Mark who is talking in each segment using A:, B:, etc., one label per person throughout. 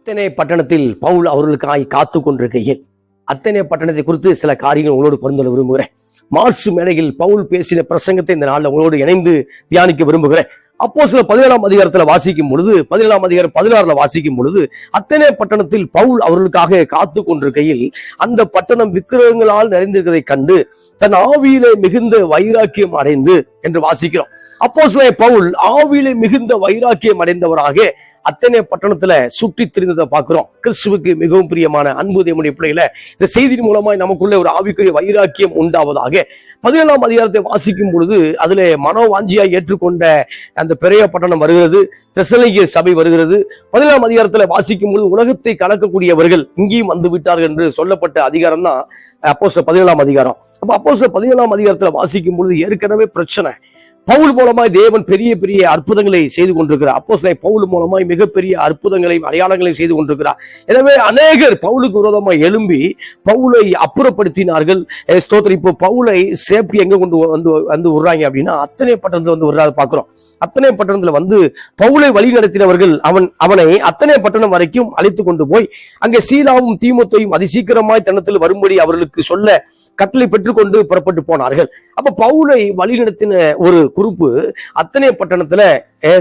A: அத்தனை பட்டணத்தில் பவுல் அவர்களுக்காய் காத்து கொண்டிருக்கையில் அத்தனை பட்டணத்தை குறித்து சில காரியங்கள் உங்களோடு பகிர்ந்து விரும்புகிறேன். மார்ச் மேடையில் பவுல் பேசின பிரசங்கத்தை இந்த நாளில் உங்களோடு இணைந்து தியானிக்க விரும்புகிறேன். அப்போஸ்தலர் 17ஆம் அதிகாரத்துல வாசிக்கும் பொழுது 17ஆம் அதிகாரம் 16 வாசிக்கும் பொழுது அத்தனை பட்டணத்தில் பவுல் அவர்களுக்காக காத்து கொண்டிருக்கையில் அந்த பட்டணம் விக்கிரகங்களால் நிறைந்திருக்கிறதை கண்டு தன் ஆவியிலே மிகுந்த வைராக்கியம் அடைந்து என்று வாசிக்கிறோம். அப்போஸ்தலர் பவுல் ஆவியிலே மிகுந்த வைராக்கியம் அடைந்தவராக அத்தனை பட்டணத்துல சுற்றி திரிந்ததை பார்க்கிறோம். கிறிஸ்துவுக்கு மிகவும் பிரியமான அன்பு தேவனுடைய பிள்ளைகளை இந்த செய்தியின் மூலமாய் நமக்குள்ள ஒரு ஆவிக்குரிய வைராக்கியம் உண்டாவதாக 17ஆம் அதிகாரத்தை வாசிக்கும் பொழுது அதுல மனோவாஞ்சியாய் ஏற்றுக்கொண்ட அந்த பெரிய பட்டணம் வருகிறது, தெசலோனிக்கே சபை வருகிறது. 17ஆம் அதிகாரத்துல வாசிக்கும் பொழுது உலகத்தை கலக்கக்கூடியவர்கள் இங்கேயும் வந்து விட்டார்கள் என்று சொல்லப்பட்ட அதிகாரம் தான் அப்போஸ்தலர் 17ஆம் அதிகாரம். அப்ப அப்போஸ்தலர் 17ஆம் அதிகாரத்துல வாசிக்கும் பொழுது ஏற்கனவே பிரச்சனை. பவுல் மூலமாய் தேவன் பெரிய பெரிய அற்புதங்களை செய்து கொண்டிருக்கிறார். அப்போஸ்தலர் பவுல் மூலமாய் மிகப்பெரிய அற்புதங்களையும் அடையாளங்களையும் செய்து கொண்டிருக்கிறார். எனவே அநேகர் பவுலுக்கு விரோதமாய் எழும்பி பவுலை அப்புறப்படுத்தினார்கள். ஸ்தோத்திரம். இப்போ பவுலை சேஃப்டி எங்க கொண்டு வந்து விடுறாங்க அப்படின்னா அத்தனை பட்டணத்துல வந்து விடுறாரு பாக்குறோம். அத்தனை பட்டணத்துல வந்து பவுலை வழி நடத்தினவர்கள் அவனை அத்தனை பட்டணம் வரைக்கும் அழைத்து கொண்டு போய் அங்கே சீலாவும் தீமோத்தேயும் அதிசீக்கிரமாய் தன்னத்தில் வரும்படி அவர்களுக்கு சொல்ல கட்டளை பெற்றுக்கொண்டு புறப்பட்டு போனார்கள். அப்ப பவுலை வழி நடத்தின ஒரு குரூப்பு அத்தனை பட்டணத்துல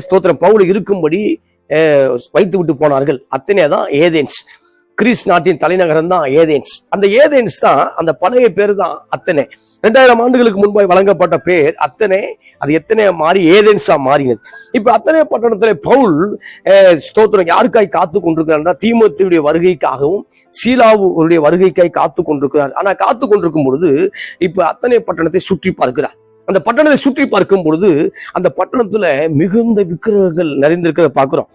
A: ஸ்தோத்திரம் பவுலை இருக்கும்படி வைத்து விட்டு போனார்கள். அத்தனை தான் ஏதென்ஸ். கிரீஸ் நாட்டின் தலைநகரம் தான் ஏதென்ஸ். அந்த ஏதென்ஸ் தான் அந்த பழைய பேர் தான் அத்தனை. 2000 ஆண்டுகளுக்கு முன்பாய் வழங்கப்பட்ட பேர் அத்தனை. அது எத்தனை மாறி ஏதென்ஸா மாறினது. இப்ப அத்தனை பட்டணத்துல பவுல் ஸ்தோத்திரம் யாருக்காய் காத்து கொண்டிருக்கிறார்? தீமோத்தேயுடைய வருகைக்காகவும் சீலாவுடைய வருகைக்காய் காத்து கொண்டிருக்கிறார். ஆனா காத்து கொண்டிருக்கும் பொழுது இப்ப அத்தனை பட்டணத்தை சுற்றி பார்க்கிறார். அந்த பட்டணத்தை சுற்றி பார்க்கும் பொழுது அந்த பட்டணத்துல மிகுந்த விக்கிரகங்கள் நிறைந்திருக்கிறத பார்க்கிறோம்.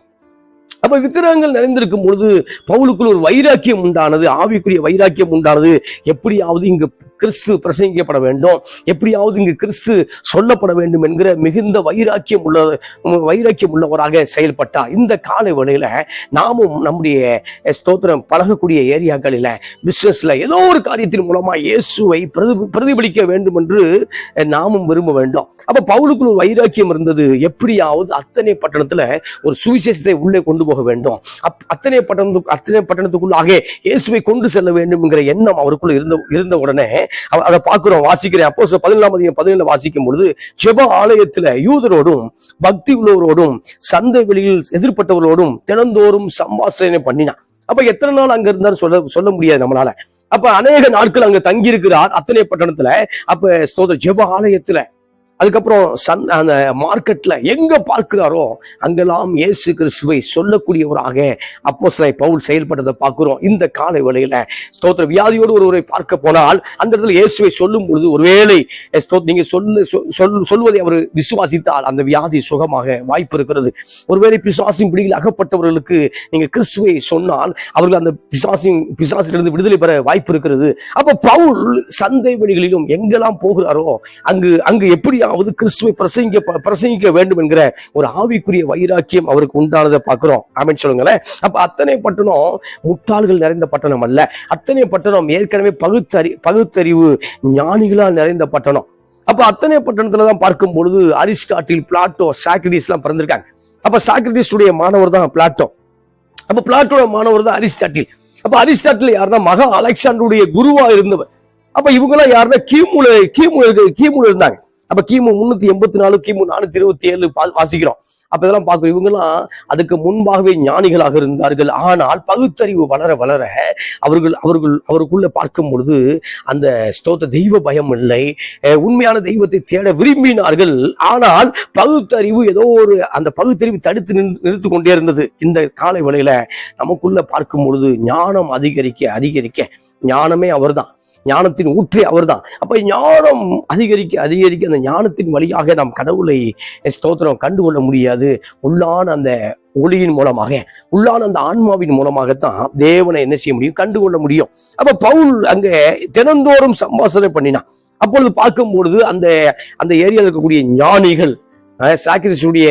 A: அப்ப விக்கிரகங்கள் நிறைந்திருக்கும் பொழுது பவுலுக்குள் ஒரு வைராக்கியம் உண்டானது, ஆவிக்குரிய வைராக்கியம் உண்டானது. எப்படியாவது இங்கு கிறிஸ்து பிரசங்கிக்கப்பட வேண்டும், எப்படியாவது இங்கு கிறிஸ்து சொல்லப்பட வேண்டும் என்கிற மிகுந்த வைராக்கியம் உள்ளவராக செயல்பட்டார். இந்த காலை வேளையில நாமும் நம்முடைய ஸ்தோத்திரம் பழகக்கூடிய ஏரியாக்களில பிசினஸ்ல ஏதோ ஒரு காரியத்தின் மூலமா இயேசுவை பிரதிபலிக்க வேண்டும் என்று நாமும் விரும்ப வேண்டும். அப்ப பவுலுக்குள் ஒரு வைராக்கியம் இருந்தது. எப்படியாவது அத்தனை பட்டணத்துல ஒரு சுவிசேஷத்தை உள்ளே கொண்டு போக வேண்டும், அத்தனை பட்டணத்துக்குள்ளாக இயேசுவை கொண்டு செல்ல வேண்டும் என்கிற எண்ணம் அவருக்குள்ள இருந்த உடனே அதை பார்க்கிறோம். வாசிக்கிறேன். அப்போஸ்தலர் 17 வாசிக்கும் பொழுது ஜெப ஆலயத்துல யூதரோடும் பக்தி உள்ளவரோடும் சந்தை வெளியில் எதிர்பட்டவர்களோடும் தினந்தோறும் சம்பாஷணை பண்ணினான். அப்ப எத்தனை நாள் அங்க இருந்தாரு சொல்ல முடியாது நம்மளால. அப்ப அநேக நாட்கள் அங்க தங்கி இருக்கிறார் அத்தனை பட்டணத்துல. அப்ப ஸ்தோத்திரம் ஜெப ஆலயத்துல, அதுக்கப்புறம் அந்த மார்க்கெட்ல எங்க பார்க்கிறாரோ அங்கெல்லாம் இயேசு கிறிஸ்துவை சொல்லக்கூடியவராக அப்போஸ்தலர் பவுல் செயல்பட்டதை பார்க்கிறோம். இந்த காலை வேளையில ஸ்தோத்திர வியாதியோடு ஒருவரை பார்க்க போனால் அந்த இடத்துல இயேசுவை சொல்லும் பொழுது ஒருவேளை நீங்க சொல்வதை அவர் விசுவாசித்தால் அந்த வியாதி சுகமாக வாய்ப்பு இருக்கிறது. ஒருவேளை பிசாசின் பிடியில் அகப்பட்டவர்களுக்கு நீங்க கிறிஸ்துவை சொன்னால் அவர்கள் அந்த பிசாசிலிருந்து விடுதலை பெற வாய்ப்பு இருக்கிறது. அப்ப பவுல் சந்தை வெளிகளிலும் எங்கெல்லாம் போகிறாரோ அங்கு எப்படி கிறிஸ்துவை பிரசங்கிக்க வேண்டும் என்கிற ஒரு ஆவிக்குரிய வைராக்கியம் அவருக்கு உண்டானதை பார்க்கிறோம். ஆமென் சொல்லுங்களேன். அப்ப அத்தனை பட்டணம் முட்டாள்கள் நிறைந்த பட்டணம் அல்ல. அத்தனை பட்டணம் ஏற்கனவே பகுத்தறிவு ஞானிகளால் நிறைந்த பட்டணம். அப்ப அத்தனை பட்டணத்துலதான் பார்க்கும் பொழுது அரிஸ்டாட்டில், பிளாட்டோ, சாக்ரட்டிஸ் எல்லாம் பிறந்திருக்காங்க. அப்ப சாக்ரட்டிஸ் உடைய மாணவர் தான் பிளாட்டோ. அப்ப பிளாட்டோட மாணவர் தான் அரிஸ்டாட்டில். அப்ப அரிஸ்டாட்டில் யாருன்னா மகா அலெக்சாண்டருடைய குருவா இருந்தவர். அப்ப இவங்க எல்லாம் யாருன்னா கிமு இருந்தாங்க. அப்ப கிமு 384 கிமு 427 வாசிக்கிறோம். அப்ப இதெல்லாம் பார்க்கிறோம். இவங்கெல்லாம் அதுக்கு முன்பாகவே ஞானிகளாக இருந்தார்கள். ஆனால் பகுத்தறிவு வளர வளர அவருக்குள்ள பார்க்கும் பொழுது அந்த ஸ்தோத்திர தெய்வ பயம் இல்லை, உண்மையான தெய்வத்தை தேட விரும்பினார்கள். ஆனால் பகுத்தறிவு ஏதோ ஒரு அந்த பகுத்தறிவு தடுத்து நிறுத்து கொண்டே இருந்தது. இந்த காலை வேளையில நமக்குள்ள பார்க்கும் பொழுது ஞானம் அதிகரிக்க ஞானமே அவர்தான், ஞானத்தின் ஊற்றே அவர்தான். அப்ப ஞானம் அதிகரிக்க அந்த ஞானத்தின் வழியாக நாம் கடவுளை ஸ்தோத்திரம் கண்டுகொள்ள முடியாது. உள்ளான அந்த ஒளியின் மூலமாக, உள்ளான அந்த ஆன்மாவின் மூலமாகத்தான் தேவனை என்ன செய்ய முடியும், கண்டுகொள்ள முடியும். அப்ப பவுல் அங்க தினந்தோறும் சம்பாஷணை பண்ணினான். அப்பொழுது பார்க்கும் பொழுது அந்த ஏரியாவில் இருக்கக்கூடிய ஞானிகள், சாக்ரட்டிஸுடைய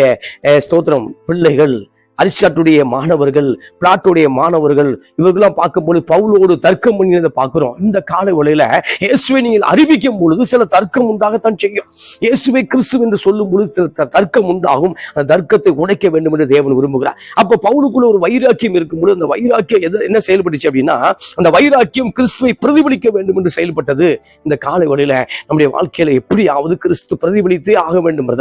A: ஸ்தோத்திரம் பிள்ளைகள், அரிஸ்டாட்டுடைய மாணவர்கள், பிளாட்டோடைய மாணவர்கள், இவர்களெல்லாம் பார்க்கும்போது பவுலோடு தர்க்கம் பண்ணினதை பார்க்கிறோம். இந்த கால வேளையில இயேசுவை நீங்கள் அறிவிக்கும் பொழுது சில தர்க்கம் உண்டாகத்தான் செய்யும். இயேசுவை கிறிஸ்து என்று சொல்லும் பொழுது சில தர்க்கம் உண்டாகும். அந்த தர்க்கத்தை உடைக்க வேண்டும் என்று தேவன் விரும்புகிறார். அப்ப பவுலுக்குள்ள ஒரு வைராக்கியம் இருக்கும்போது அந்த வைராக்கியம் என்ன செயல்பட்டுச்சு அப்படின்னா, அந்த வைராக்கியம் கிறிஸ்துவை பிரதிபலிக்க வேண்டும் என்று செயல்பட்டது. இந்த கால வேளையில நம்முடைய வாழ்க்கையில எப்படியாவது கிறிஸ்து பிரதிபலித்தே ஆக வேண்டும்,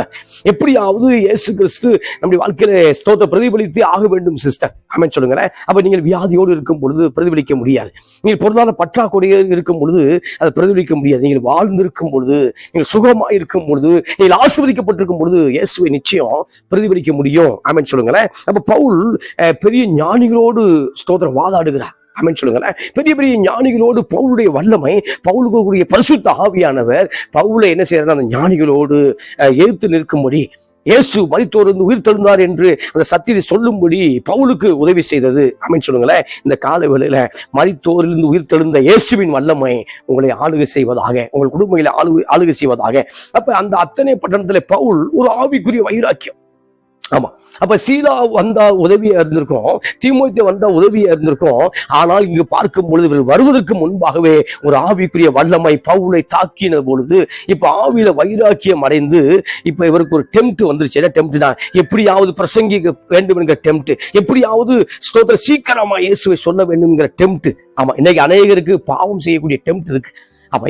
A: எப்படியாவது இயேசு கிறிஸ்து நம்முடைய வாழ்க்கையில ஸ்தோத்திர பிரதிபலித்தே ஆக வேண்டும் சிஸ்டர். ஆமென் சொல்லுங்களேன். அப்ப நீங்கள் வியாதியோடு இருக்கும் பொழுது பிரதிபலிக்க முடியாது. நீங்கள் பொருளாதார பற்றாக்குறையில் இருக்கும் பொழுது அதை பிரதிபலிக்க முடியாது. நீங்கள் வாழ்ந்திருக்கும் பொழுது, நீங்கள் சுகமாய் இருக்கும் பொழுது, நீங்கள் ஆசீர்வதிக்கப்பட்டிருக்கும் பொழுது இயேசுவை நிச்சயம் பிரதிபலிக்க முடியும். ஆமென் சொல்லுங்களேன். அப்ப பவுல் பெரிய ஞானிகளோடு ஸ்தோத்திரம் வாதாடுகிறார். ஆமென் சொல்லுங்களேன். பெரிய பெரிய ஞானிகளோடு பவுலுடைய வல்லமை, பவுலுக்கு பரிசுத்த ஆவியானவர் பவுலை என்ன செய்யறாரு, அந்த ஞானிகளோடு எதிர்த்து நிற்கும்படி, இயேசு மரித்தோரிலிருந்து உயிர் தெழுந்தார் என்று அந்த சத்தியத்தை சொல்லும்படி பவுலுக்கு உதவி செய்தது. ஆமென் சொல்லுங்களேன். இந்த கால வேளையில மரித்தோரிலிருந்து உயிர் தெழுந்த இயேசுவின் வல்லமை உங்களை ஆளுகை செய்வதாக, உங்கள் குடும்பங்களை ஆளுகை செய்வதாக. அப்ப அந்த அத்தனை பட்டணத்துல பவுல் ஒரு ஆவிக்குரிய வைராக்கியம். ஆமா. அப்ப சீலா வந்தா உதவியா இருந்திருக்கும், தீமோத்தேயு வந்தா உதவியா இருந்திருக்கும். ஆனால் இங்கு பார்க்கும் பொழுது இவர் வருவதற்கு முன்பாகவே ஒரு ஆவிக்குரிய வல்லமை பவுலை தாக்கின பொழுது இப்ப ஆவியில வைராக்கியம் அடைந்து இப்ப இவருக்கு ஒரு டெம்ட் வந்துருச்சு. என்ன டெம்ட் தான்? எப்படியாவது பிரசங்கிக்க வேண்டும் என்கிற டெம்ட், எப்படியாவது ஸ்தோத்திர சீக்கிரமா இயேசுவை சொல்ல வேண்டும் என்கிற டெம்ட். ஆமா, இன்னைக்கு அநேகருக்கு பாவம் செய்யக்கூடிய டெம்ட் இருக்கு. அப்ப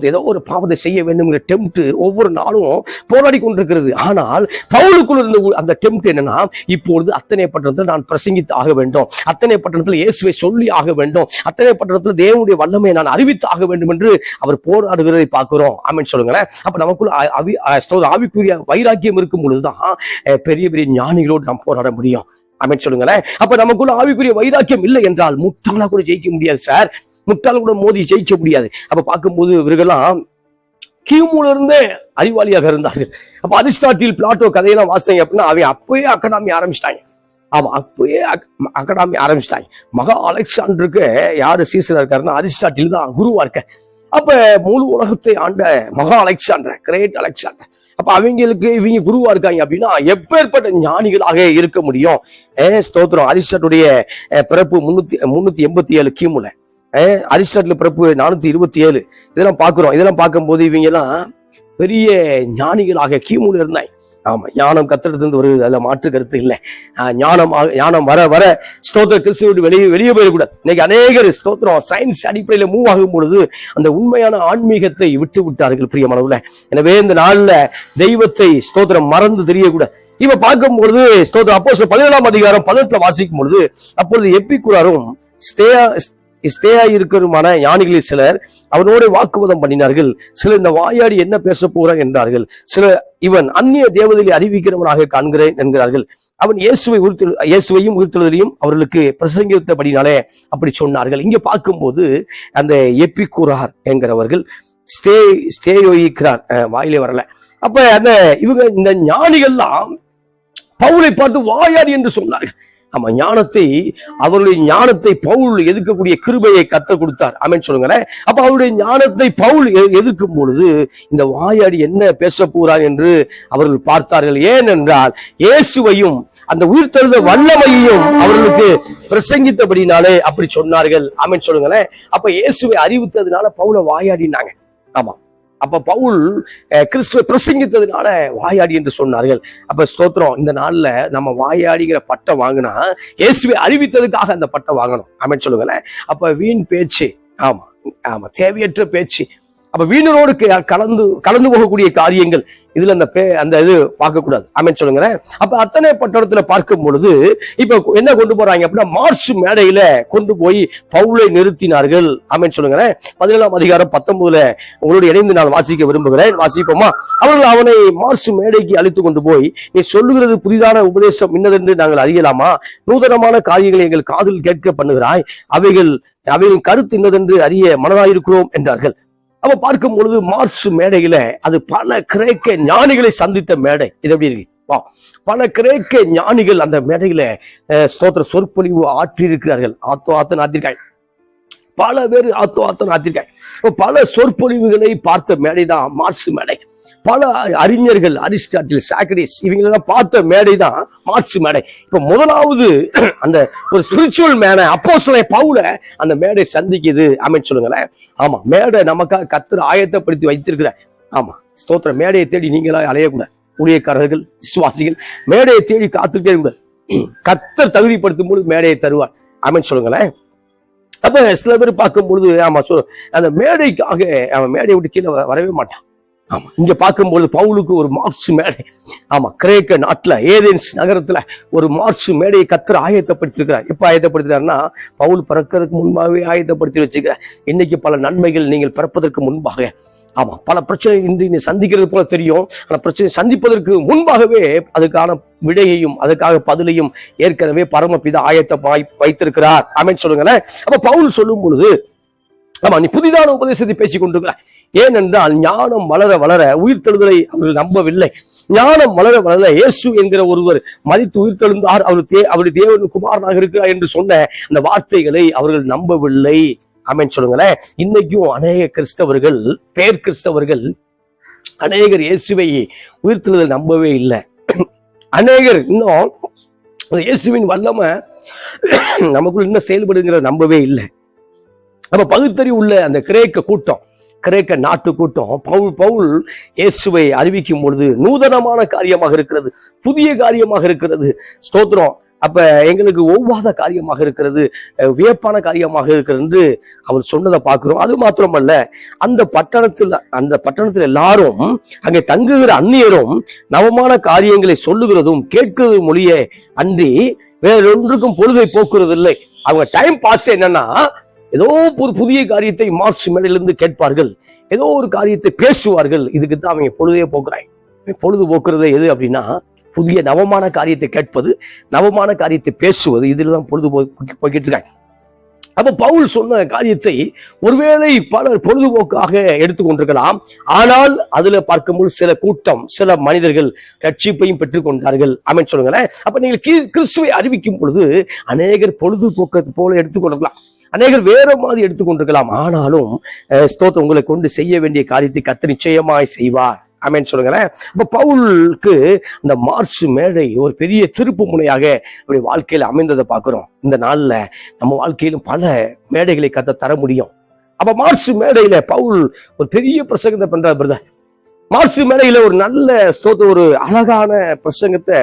A: ஏதோ ஒரு பாவத்தை செய்ய வேண்டும்ங்கிற டெம்ட் ஒவ்வொரு நாளும் போராடி கொண்டிருக்கிறது. ஆனால் பவுலுக்குள்ள இருந்த அந்த டெம்ட் என்னன்னா, இப்பொழுது அத்தனை பட்டணத்தில் நான் பிரசங்கித்து ஆக வேண்டும், அத்தனை பட்டணத்தில் இயேசுவை சொல்லி ஆக வேண்டும், அத்தனை பட்டணத்தில் தேவனுடைய வல்லமையை நான் அறிவித்து ஆக வேண்டும் என்று அவர் போராடுகிறதை பார்க்கிறோம். ஆமென் சொல்லுங்களேன். அப்ப நமக்குள்ள ஆவிக்குரிய வைராக்கியம் இருக்கும் பொழுதுதான் பெரிய பெரிய ஞானிகளோடு நாம் போராட முடியும். ஆமென் சொல்லுங்களேன். அப்ப நமக்குள்ள ஆவிக்குரிய வைராக்கியம் இல்லை என்றால் முட்டாளா கூட ஜெயிக்க முடியாது சார். முட்டாள கூட மோதி ஜெயிக்க முடியாது. அப்ப பார்க்கும்போது இவர்கள்லாம் கிமுல இருந்தே அறிவாளியாக இருந்தார்கள். அப்ப அரிஸ்டாட்டில், பிளாட்டோ கதையெல்லாம் வாசித்தாங்க அப்படின்னா அவன் அப்பவே அகாடமி ஆரம்பிச்சிட்டாங்க. ஆமா, அப்பவே அகாடமி ஆரம்பிச்சிட்டாங்க. மகா அலெக்சாண்டருக்கு யாரு சீசரா இருக்காருன்னா அரிஸ்டாட்டில் தான் குருவா இருக்க. அப்ப முழு உலகத்தை ஆண்ட மகா அலெக்சாண்டர், கிரேட் அலெக்சாண்டர். அப்ப அவங்களுக்கு இவங்க குருவா இருக்காங்க அப்படின்னா எப்பேற்பட்ட ஞானிகளாக இருக்க முடியும். ஸ்தோத்திரம். அரிஸ்டாட்டுடைய பிறப்பு 387 கிமுல, அரிஸ்டாட்டில் பிறப்பு 427. இதெல்லாம் பார்க்கிறோம். இதெல்லாம் பார்க்கும்போது இவங்க எல்லாம் பெரிய ஞானிகளாக கிமுல இருந்தாங்க. ஆமா, ஞானம் கத்திடத்திலிருந்து வருது, அதுல மாற்று கருத்து இல்லை. ஞானம் வர வர ஸ்தோத்திர கிறிஸ்துவோடு வெளியே போயிடக்கூடாது. இன்னைக்கு அநேகர் ஸ்தோத்திரம் சயின்ஸ் அடிப்படையில மூவ் ஆகும் பொழுது அந்த உண்மையான ஆன்மீகத்தை விட்டு விட்டார்கள் பிரியமானவர்களே. எனவே இந்த நாள்ல தெய்வத்தை ஸ்தோத்திரம் மறந்து தெரியக்கூடாது. இப்ப பார்க்கும் பொழுது ஸ்தோத்திரம் அப்போஸ்தலர் 17ஆம் அதிகாரம் 18 வாசிக்கும் பொழுது அப்பொழுது எப்பிக்கூராரும் ஸ்தேயா இருக்கிறமான ஞானிகளில் சிலர் அவனோட வாக்குவாதம் பண்ணினார்கள். சிலர் இந்த வாயாடி என்ன பேச போறான் என்றார்கள். சிலர் இவன் அந்நிய தேவதையை அறிவிக்கிறவனாக காண்கிறேன் என்கிறார்கள். அவன் இயேசுவையும் உயிர்த்தெழுதலையும் அவர்களுக்கு பிரசங்கித்தபடினாலே அப்படி சொன்னார்கள். இங்க பார்க்கும்போது அந்த எப்பிக்கூரார் என்கிறவர்கள் ஸ்தேயோயிக்கிறார், வாயிலே வரல. அப்ப இவங்க இந்த ஞானிகள்லாம் பவுலை பார்த்து வாயாடி என்று சொன்னார்கள். ஆமா, அவருடைய ஞானத்தை பவுல் எதிர்க்கக்கூடிய கிருபையை கற்றுக் கொடுத்தார். ஆமென் சொல்லுங்களேன். அப்ப அவருடைய ஞானத்தை பவுல் எதிர்க்கும் பொழுது இந்த வாயாடி என்ன பேச போறார் என்று அவர்கள் பார்த்தார்கள். ஏனென்றால் இயேசுவையும் அந்த உயிர்த்தெழுந்த வல்லமையையும் அவர்களுக்கு பிரசங்கித்தபடினாலே அப்படி சொன்னார்கள். ஆமென் சொல்லுங்களேன். அப்ப இயேசுவை அறிவித்ததுனால பவுல வாயாடினாங்க. ஆமா, அப்ப பவுல் கிறிஸ்துவை பிரசங்கித்ததுனால வாயாடி என்று சொன்னார்கள். அப்ப ஸ்தோத்திரம், இந்த நாள்ல நம்ம வாயாடிங்கிற பட்டம் வாங்கினா இயேசுவை அறிவித்ததுக்காக அந்த பட்டம் வாங்கணும். ஆமென் சொல்லுங்களேன். அப்ப வீண் பேச்சு, ஆமா ஆமா தேவையற்ற பேச்சு, அப்ப வீணரோடு கலந்து போகக்கூடிய காரியங்கள் இதுல அந்த இது பார்க்க கூடாது. ஆமென் சொல்லுங்களேன். அப்ப அத்தனை பட்டணத்துல பார்க்கும் பொழுது இப்ப என்ன கொண்டு போறாங்க அப்படின்னா மார்ச் மேடையில கொண்டு போய் பவுலை நிறுத்தினார்கள். ஆமென் சொல்லுங்களேன். 17ஆம் அதிகாரம் 19 உங்களோட இணைந்து நான் வாசிக்க விரும்புகிறேன். வாசிப்போமா? அவர்கள் அவனை மார்ச் மேடைக்கு அழைத்து கொண்டு போய், நீ சொல்லுகிறது புதிதான உபதேசம் இன்னதென்று நாங்கள் அறியலாமா? நூதனமான காரியங்களை எங்கள் காதில் கேட்க பண்ணுகிறாய். அவைகளின் கருத்து இன்னதென்று அறிய மனதாயிருக்கிறோம் என்றார்கள். அப்ப பார்க்கும் பொழுது மார்ச் மேடையில அது பல கிரேக்க ஞானிகளை சந்தித்த மேடை. இது எப்படி இருக்கு? பல கிரேக்க ஞானிகள் அந்த மேடையில ஸ்தோத்திர சொற்பொழிவு ஆற்றியிருக்கிறார்கள். ஆத்தன் ஆத்திருக்காங்க, பல பேர் ஆத்தன் ஆத்திருக்காங்க. பல சொற்பொழிவுகளை பார்த்த மேடை தான் மார்ச் மேடை. பல அறிஞர்கள், அரிஸ்டாட்டில், சாக்ரட்டிஸ் இவங்களெல்லாம் பார்த்த மேடை தான் மார்ச் மேடை. இப்ப முதலாவது அந்த ஒரு ஸ்பிரிச்சுவல் மேனை அப்போஸ்தலனாகிய பவுல அந்த மேடை சந்திக்குது. ஆமென் சொல்லுங்களேன். ஆமா, மேடை நமக்காக கர்த்தர் ஆயத்தப்படுத்தி வைத்திருக்கிற. ஆமா, ஸ்தோத்திர. மேடையை தேடி நீங்களா அலையக்கூடாது. ஊழியக்காரர்கள், விசுவாசிகள் மேடையை தேடி காத்துட்டே கூட கர்த்தர் தகுதிப்படுத்தும் பொழுது மேடையை தருவார். ஆமென் சொல்லுங்களேன். அப்ப சில பேர் பார்க்கும் பொழுது ஆமா அந்த மேடைக்காக அவன் மேடையை விட்டு கீழே வரவே மாட்டான். ஆமா, இங்க பார்க்கும்பொழுது பவுலுக்கு ஒரு மார்ச் மேடை. ஆமா, கிரேக்க நாட்டுல ஏதென்ஸ் நகரத்துல ஒரு மார்ச் மேடையை கர்த்தர் ஆயத்தப்படுத்திருக்கிறார். எப்ப ஆயத்தப்படுத்துறாருன்னா, பவுல் பிறக்கிறதுக்கு முன்பாகவே ஆயத்தப்படுத்தி வச்சுக்கிறார். இன்னைக்கு பல நன்மைகள் நீங்கள் பிறப்பதற்கு முன்பாக, ஆமா, பல பிரச்சனை இன்று நீ சந்திக்கிறது போல தெரியும். ஆனா பிரச்சனை சந்திப்பதற்கு முன்பாகவே அதுக்கான விடையையும் அதுக்காக பதிலையும் ஏற்கனவே பரமபிதா ஆயத்தமாய் வைத்திருக்கிறார். ஆமென் சொல்லுங்களேன். அப்ப பவுல் சொல்லும் பொழுது, ஆமா, நீ புதிதான உபதேசத்தை பேசிக் கொண்டிருக்கிறார். ஏனென்றால் ஞானம் வளர வளர உயிர்த்தெழுதலை அவர்கள் நம்பவில்லை. ஞானம் வளர வளர இயேசு என்கிற ஒருவர் மரித்து உயிர்த்தெழுந்தார், அவருடைய தேவன் குமாரனாக இருக்கிறார் என்று சொன்ன அந்த வார்த்தைகளை அவர்கள் நம்பவில்லை. ஆமென் சொல்லுங்களேன். இன்னைக்கும் அநேக கிறிஸ்தவர்கள், பேர் கிறிஸ்தவர்கள், அநேகர் இயேசுவை உயிர்த்தெழுதல் நம்பவே இல்லை. அநேகர் இன்னும் இயேசுவின் வல்லமை நமக்குள்ள இன்னும் செயல்படுங்கிற நம்பவே இல்லை. அப்ப பகுத்தறிவு உள்ள அந்த கிரேக்க கூட்டம், கிரேக்க நாட்டு கூட்டம் பவுல் இயேசுவை அறிவிக்கும் பொழுது நூதனமான காரியமாக இருக்கிறது, புதிய காரியமாக இருக்கிறது. ஸ்தோத்திரம். அப்ப எங்களுக்கு ஒவ்வாத காரியமாக இருக்கிறது, வியப்பான காரியமாக இருக்கிறது என்று அவர் சொன்னதை பார்க்கிறோம். அது மாத்திரமல்ல, அந்த பட்டணத்தில் எல்லாரும் அங்கே தங்குகிற அந்நியரும் நவமான காரியங்களை சொல்லுகிறதும் கேட்கிறது மொழியே அன்றி வேறொன்றுக்கும் பொழுதை போக்குறது இல்லை. அவங்க டைம் பாஸ் என்னன்னா, ஏதோ ஒரு புதிய காரியத்தை மார்ச் மேடையிலிருந்து கேட்பார்கள், ஏதோ ஒரு காரியத்தை பேசுவார்கள். இதுக்கு தான் அவங்க பொழுதே போக்குறாங்க. பொழுது போக்குறது எது அப்படின்னா, புதிய நவமான காரியத்தை கேட்பது, நவமான காரியத்தை பேசுவது. இதுலதான் பொழுது போக்கிட்டு இருக்காங்க. அப்ப பவுல் சொன்ன காரியத்தை ஒருவேளை பலர் பொழுதுபோக்காக எடுத்துக்கொண்டிருக்கலாம். ஆனால் அதுல பார்க்கும்போது சில கூட்டம், சில மனிதர்கள் ரட்சிப்பையும் பெற்றுக் கொண்டார்கள். ஆமென் சொல்லுங்களேன். அப்ப நீங்கள் கிறிஸ்துவை அறிவிக்கும் பொழுது அநேகர் பொழுதுபோக்கு போல எடுத்துக்கொண்டிருக்கலாம், அநேகர் வேற மாதிரி எடுத்துக்கொண்டிருக்கலாம். ஆனாலும் ஸ்தோத்திரம், உங்களை கொண்டு செய்ய வேண்டிய காரியத்தை கர்த்தர் நிச்சயமாய் செய்வார். ஆமென் சொல்லுங்களேன். அப்ப பவுலுக்கு அந்த மார்ச் மேடை ஒரு பெரிய திருப்பு முனையாக அப்படி வாழ்க்கையில அமைந்ததை பார்க்கிறோம். இந்த நாள்ல நம்ம வாழ்க்கையிலும் பல மேடைகளை கர்த்தர் தர முடியும். அப்ப மார்ச் மேடையில பவுல் ஒரு பெரிய பிரசங்கத்தை பண்றார் பிரதர். மார்ச் மேடையில ஒரு நல்ல ஸ்தோத்திரம், ஒரு அழகான பிரசங்கத்தை